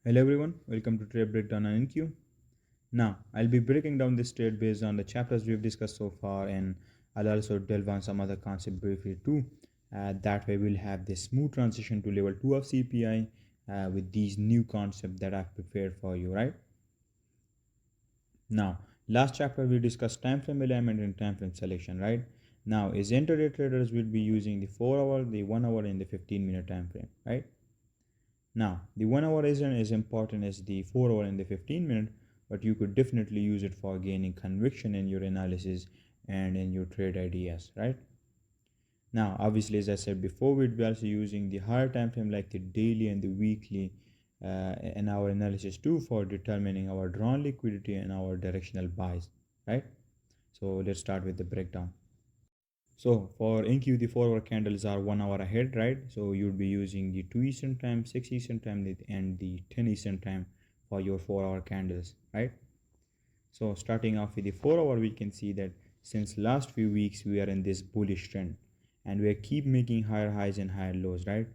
Hello everyone, welcome to Trade Breakdown and NQ. Now, I'll be breaking down this trade based on the chapters we've discussed so far, and I'll also delve on some other concept briefly too. That way, we'll have this smooth transition to level 2 of CPI with these new concepts that I've prepared for you, right? Now, last chapter we discussed time frame alignment and time frame selection, right? Now, as intraday traders will be using the 4 hour, the 1 hour, and the 15-minute time frame, right? Now, the 1 hour isn't as important as the 4 hour and the 15 minute, but you could definitely use it for gaining conviction in your analysis and in your trade ideas, right? Now, obviously, as I said before, we'd be also using the higher time frame like the daily and the weekly in our analysis too for determining our drawn liquidity and our directional buys, right? So let's start with the breakdown. So for NQ, the 4 hour candles are 1 hour ahead, right? So you'd be using the 2 Eastern time, 6 Eastern time, and the 10 Eastern time for your 4 hour candles, right? So starting off with the 4 hour, we can see that since last few weeks we are in this bullish trend, and we keep making higher highs and higher lows, right?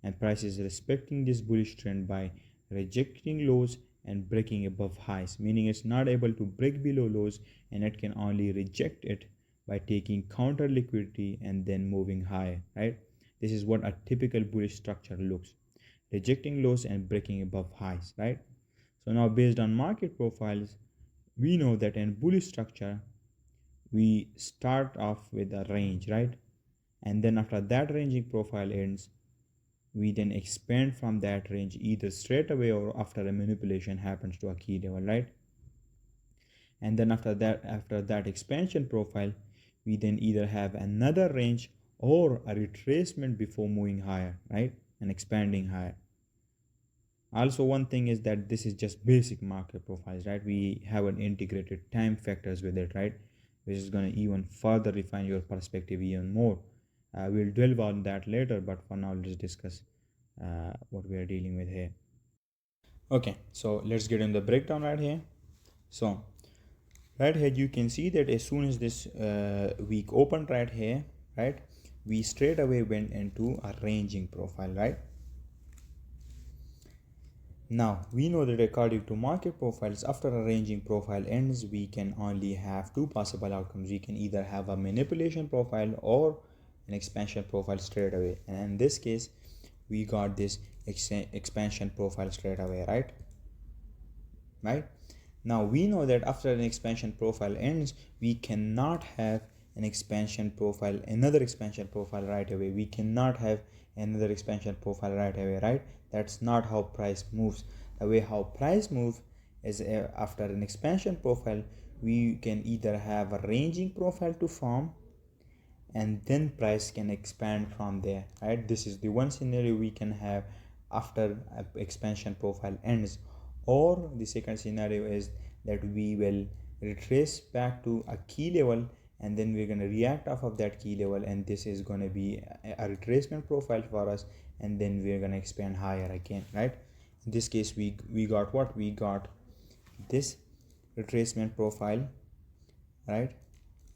And price is respecting this bullish trend by rejecting lows and breaking above highs, meaning it's not able to break below lows and it can only reject it by taking counter liquidity and then moving higher, right? This is what a typical bullish structure looks, rejecting lows and breaking above highs, right? So now based on market profiles, we know that in bullish structure we start off with a range, right? And then after that ranging profile ends, we then expand from that range either straight away or after a manipulation happens to a key level, right? And then after that expansion profile, we then either have another range or a retracement before moving higher, right? And expanding higher. Also, one thing is that this is just basic market profiles, right? We haven't integrated time factors with it, right? Which is going to even further refine your perspective even more. We'll delve on that later, but for now let's discuss what we are dealing with here. Okay, so let's get in the breakdown right here. So right here you can see that as soon as this week opened right here, right, we straight away went into a ranging profile, right? Now we know that according to market profiles, after a ranging profile ends, we can only have two possible outcomes. We can either have a manipulation profile or an expansion profile straight away, and in this case we got this expansion profile straight away, right? Now we know that after an expansion profile ends, we cannot have an expansion profile, another expansion profile right away. We cannot have another expansion profile right away, right? That's not how price moves. The way how price moves is after an expansion profile, we can either have a ranging profile to form and then price can expand from there, right? This is the one scenario we can have after expansion profile ends. Or the second scenario is that we will retrace back to a key level and then we're going to react off of that key level, and this is going to be a retracement profile for us, and then we're going to expand higher again, right? In this case we got what we got, this retracement profile, right?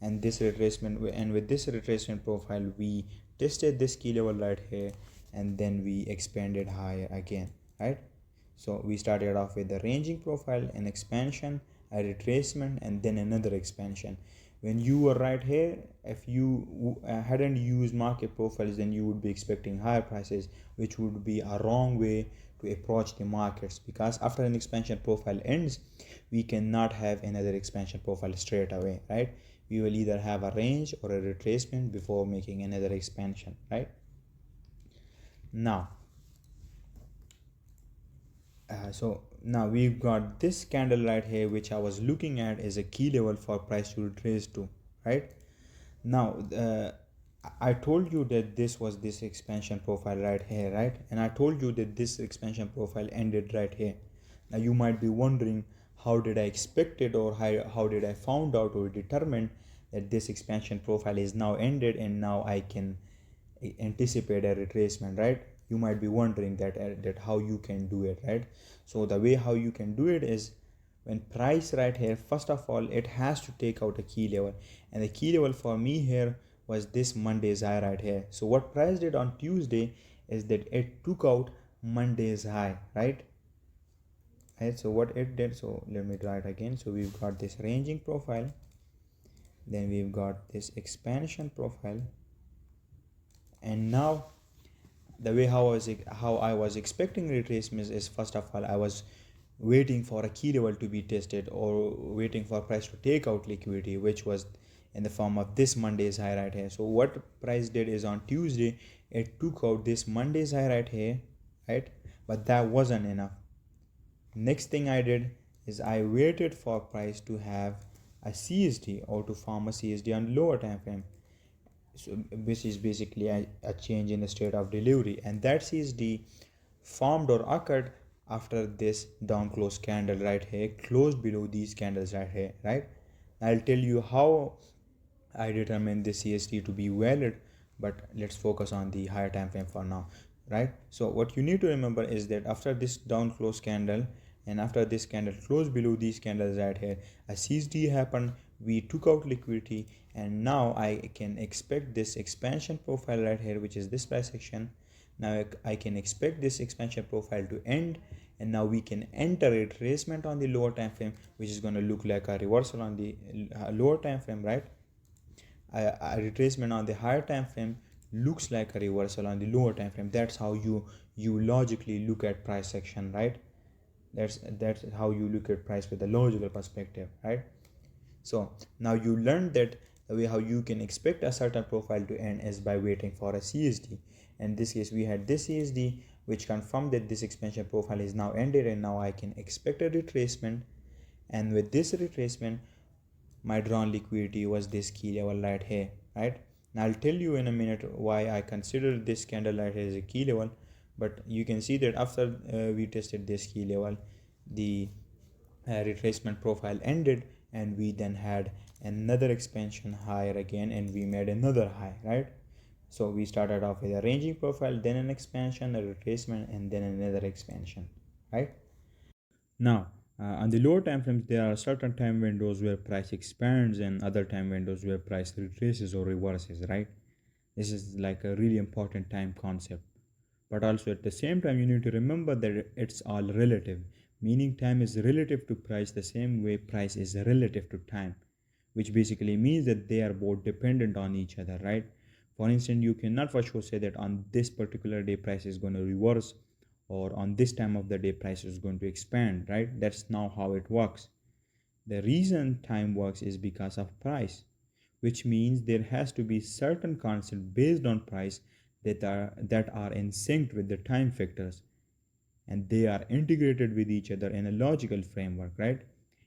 And this retracement, and with this retracement profile we tested this key level right here, and then we expanded higher again, right? So we started off with the ranging profile, an expansion, a retracement, and then another expansion. When you were right here, if you hadn't used market profiles, then you would be expecting higher prices, which would be a wrong way to approach the markets, because after an expansion profile ends, we cannot have another expansion profile straight away, right? We will either have a range or a retracement before making another expansion, right? Now so now we've got this candle right here, which I was looking at as a key level for price to retrace to, right? Now I told you that this was this expansion profile right here, right? And I told you that this expansion profile ended right here. Now you might be wondering, how did I expect it, or how did I found out or determine that this expansion profile is now ended and now I can anticipate a retracement, right? You might be wondering that how you can do it, right? So the way how you can do it is, when price right here, first of all it has to take out a key level, and the key level for me here was this Monday's high right here. So what price did on Tuesday is that it took out Monday's high, right? right? So what it did, so let me try it again. So we've got this ranging profile, then we've got this expansion profile, and now the way how I was expecting retracements is, first of all, I was waiting for a key level to be tested, or waiting for price to take out liquidity, which was in the form of this Monday's high right here. So what price did is, on Tuesday it took out this Monday's high right here, right? But that wasn't enough. Next thing I did is I waited for price to have a CSD, or to form a CSD on lower time frame, so which is basically a change in the state of delivery, and that CSD formed or occurred after this down close candle right here, closed below these candles right here, right? I'll tell you how I determine this CSD to be valid, but let's focus on the higher time frame for now, right? So what you need to remember is that after this down close candle, and after this candle closed below these candles right here, a CSD happened, we took out liquidity, and now I can expect this expansion profile right here, which is this price action. Now I can expect this expansion profile to end, and now we can enter a retracement on the lower time frame, which is going to look like a reversal on the lower time frame, right? A retracement on the higher time frame looks like a reversal on the lower time frame. That's how you logically look at price action, right? That's how you look at price with a logical perspective, right? So now you learned that the way how you can expect a certain profile to end is by waiting for a CSD. In this case, we had this CSD, which confirmed that this expansion profile is now ended, and now I can expect a retracement. And with this retracement, my drawn liquidity was this key level right here, right? Now I'll tell you in a minute why I consider this candle right here as a key level, but you can see that after we tested this key level, the retracement profile ended, and we then had another expansion higher again, and we made another high, right? So we started off with a ranging profile, then an expansion, a retracement, and then another expansion, right? Now, on the lower time frames, there are certain time windows where price expands, and other time windows where price retraces or reverses, right? This is like a really important time concept. But also at the same time, you need to remember that it's all relative, meaning time is relative to price the same way price is relative to time, which basically means that they are both dependent on each other, right? For instance, you cannot for sure say that on this particular day price is going to reverse, or on this time of the day price is going to expand, right? That's not how it works. The reason time works is because of price, which means there has to be certain concepts based on price that are in sync with the time factors, and they are integrated with each other in a logical framework, right?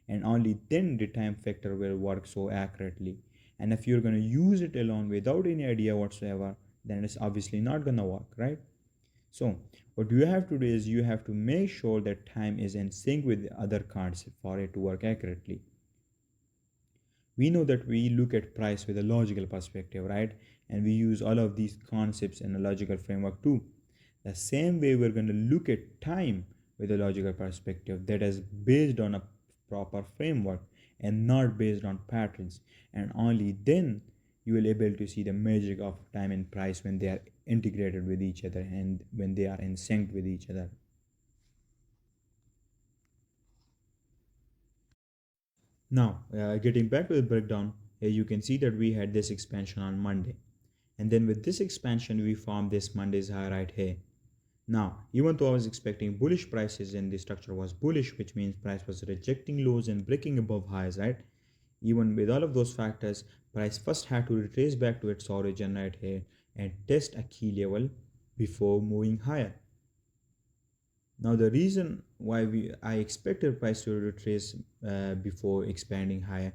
And only then the time factor will work so accurately. And if you're going to use it alone without any idea whatsoever, then it's obviously not going to work, right? So what you have to do is you have to make sure that time is in sync with the other concept for it to work accurately. We know that we look at price with a logical perspective, right? And we use all of these concepts in a logical framework too. The same way we're going to look at time with a logical perspective that is based on a proper framework and not based on patterns. And only then you will able to see the magic of time and price when they are integrated with each other and when they are in sync with each other. Now, getting back to the breakdown, here you can see that we had this expansion on Monday. And then with this expansion, we formed this Monday's high right here. Now, even though I was expecting bullish prices and the structure was bullish, which means price was rejecting lows and breaking above highs, right? Even with all of those factors, price first had to retrace back to its origin right here and test a key level before moving higher. Now the reason why I expected price to retrace before expanding higher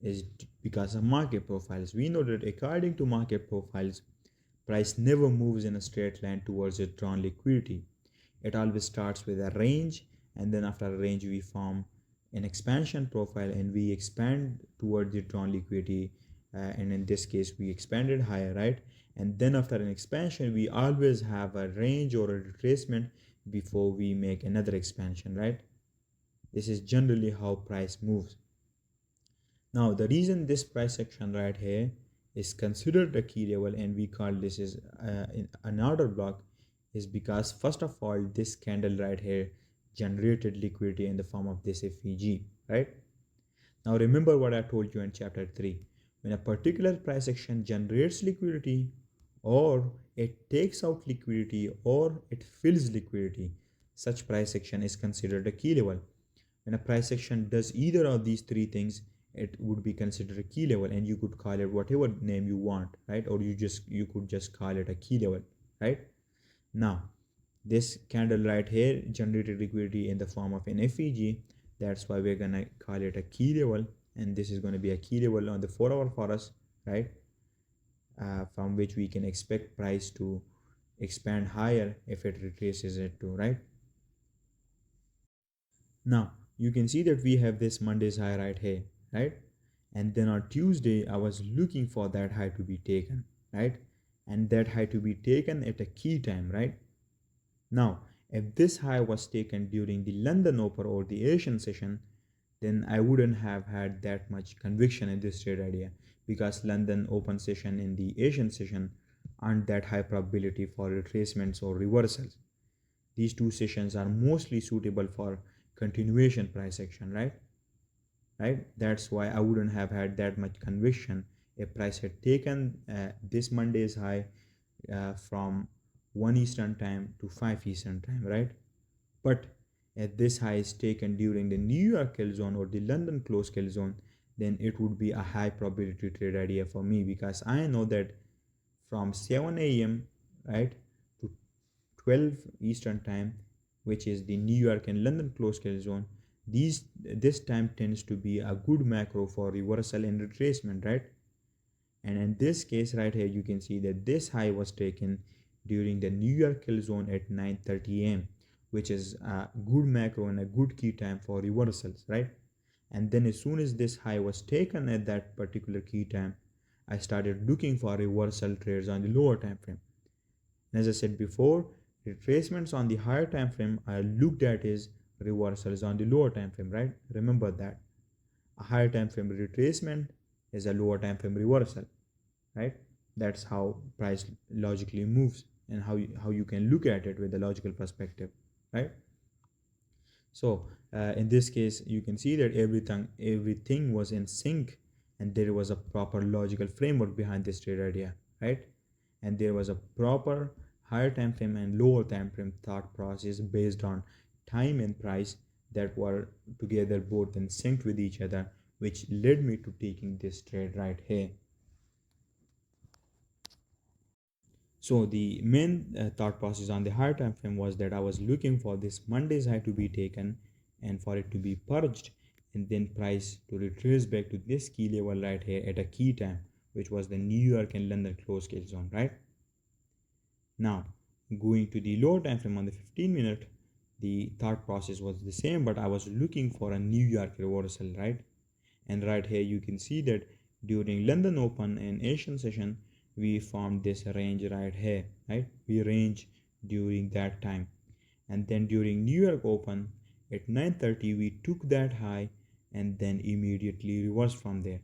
is because of market profiles. We know that according to market profiles, price never moves in a straight line towards its drawn liquidity. It always starts with a range, and then after a range we form an expansion profile and we expand towards the drawn liquidity, and in this case we expanded higher, right? And then after an expansion we always have a range or a retracement before we make another expansion, right? This is generally how price moves. Now the reason this price action right here is considered a key level and we call this is an order block is because first of all this candle right here generated liquidity in the form of this FEG, right? Now remember what I told you in chapter 3. When a particular price action generates liquidity, or it takes out liquidity, or it fills liquidity, such price action is considered a key level. When a price action does either of these three things, it would be considered a key level, and you could call it whatever name you want, right? Or you could just call it a key level, right? Now this candle right here generated liquidity in the form of an FEG. That's why we're gonna call it a key level, and this is going to be a key level on the 4 hour for us, right? From which we can expect price to expand higher if it retraces it to, right? Now you can see that we have this Monday's high right here, right? And then on Tuesday I was looking for that high to be taken, right? And that high to be taken at a key time, right? Now if this high was taken during the London Open or the Asian session, then I wouldn't have had that much conviction in this trade idea, because London Open session and the Asian session aren't that high probability for retracements or reversals. These two sessions are mostly suitable for continuation price action, right? That's why I wouldn't have had that much conviction if price had taken this Monday's high from 1 Eastern time to 5 Eastern time, right? But if this high is taken during the New York kill zone or the London close kill zone, then it would be a high probability trade idea for me, because I know that from 7 a.m. right to 12 Eastern time, which is the New York and London close kill zone, this time tends to be a good macro for reversal and retracement, right? And in this case right here, you can see that this high was taken during the New York kill zone at 9:30 a.m., which is a good macro and a good key time for reversals, right? And then as soon as this high was taken at that particular key time, I started looking for reversal trades on the lower time frame. And as I said before, retracements on the higher time frame I looked at is reversals on the lower time frame, right? Remember that a higher time frame retracement is a lower time frame reversal, right? That's how price logically moves, and how you can look at it with a logical perspective, right? So in this case, you can see that everything was in sync, and there was a proper logical framework behind this trade idea, right? And there was a proper higher time frame and lower time frame thought process based on time and price that were together both in sync with each other, which led me to taking this trade right here. So the main thought process on the higher time frame was that I was looking for this Monday's high to be taken and for it to be purged, and then price to retrace back to this key level right here at a key time, which was the New York and London close scale zone, right? Now going to the lower time frame on the 15-minute, the thought process was the same, but I was looking for a New York reversal, right? And right here you can see that during London Open and Asian session, we formed this range right here, right? We range during that time, and then during New York Open at 9:30 we took that high and then immediately reversed from there.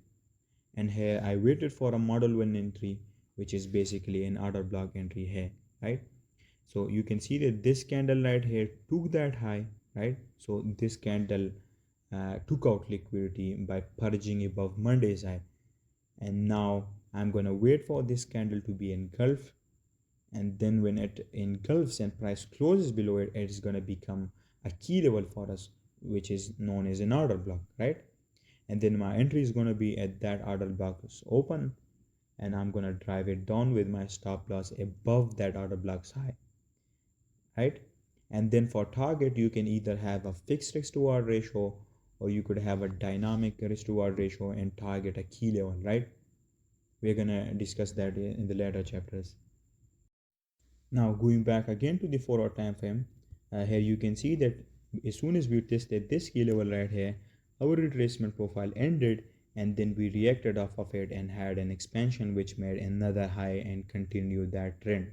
And here I waited for a model 1 entry, which is basically an order block entry here, right? So you can see that this candle right here took that high, right? So this candle took out liquidity by purging above Monday's high, and now I'm gonna wait for this candle to be engulfed, and then when it engulfs and price closes below it, it's gonna become a key level for us, which is known as an order block, right? And then my entry is gonna be at that order block's open, and I'm gonna drive it down with my stop loss above that order block's high, right? And then for target, you can either have a fixed risk to reward ratio, or you could have a dynamic risk to reward ratio and target a key level, right? We're gonna discuss that in the later chapters. Now going back again to the 4 hour time frame, here you can see that as soon as we tested this key level right here, our retracement profile ended, and then we reacted off of it and had an expansion which made another high and continued that trend.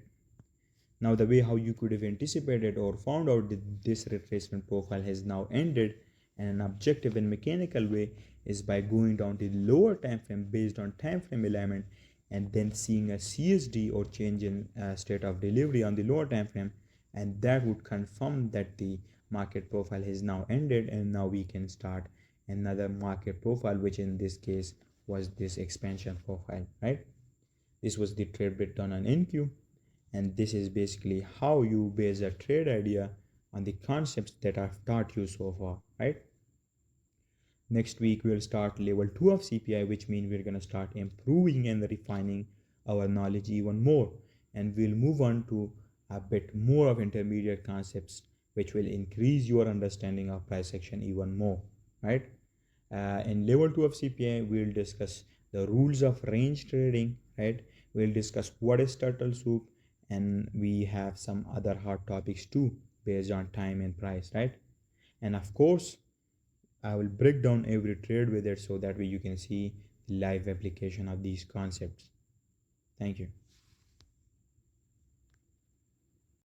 Now the way how you could have anticipated or found out that this retracement profile has now ended in an objective and mechanical way is by going down to the lower time frame based on time frame alignment, and then seeing a CSD or change in state of delivery on the lower time frame, and that would confirm that the market profile has now ended, and now we can start another market profile, which in this case was this expansion profile, right? This was the trade breakdown on NQ, and this is basically how you base a trade idea on the concepts that I've taught you so far, right? Next week we'll start level 2 of CPI, which means we're going to start improving and refining our knowledge even more, and we'll move on to a bit more of intermediate concepts which will increase your understanding of price action even more, right? In level 2 of CPI we'll discuss the rules of range trading, right? We'll discuss what is turtle soup, and we have some other hot topics too based on time and price, right? And of course I will break down every trade with it so that way you can see the live application of these concepts. Thank you.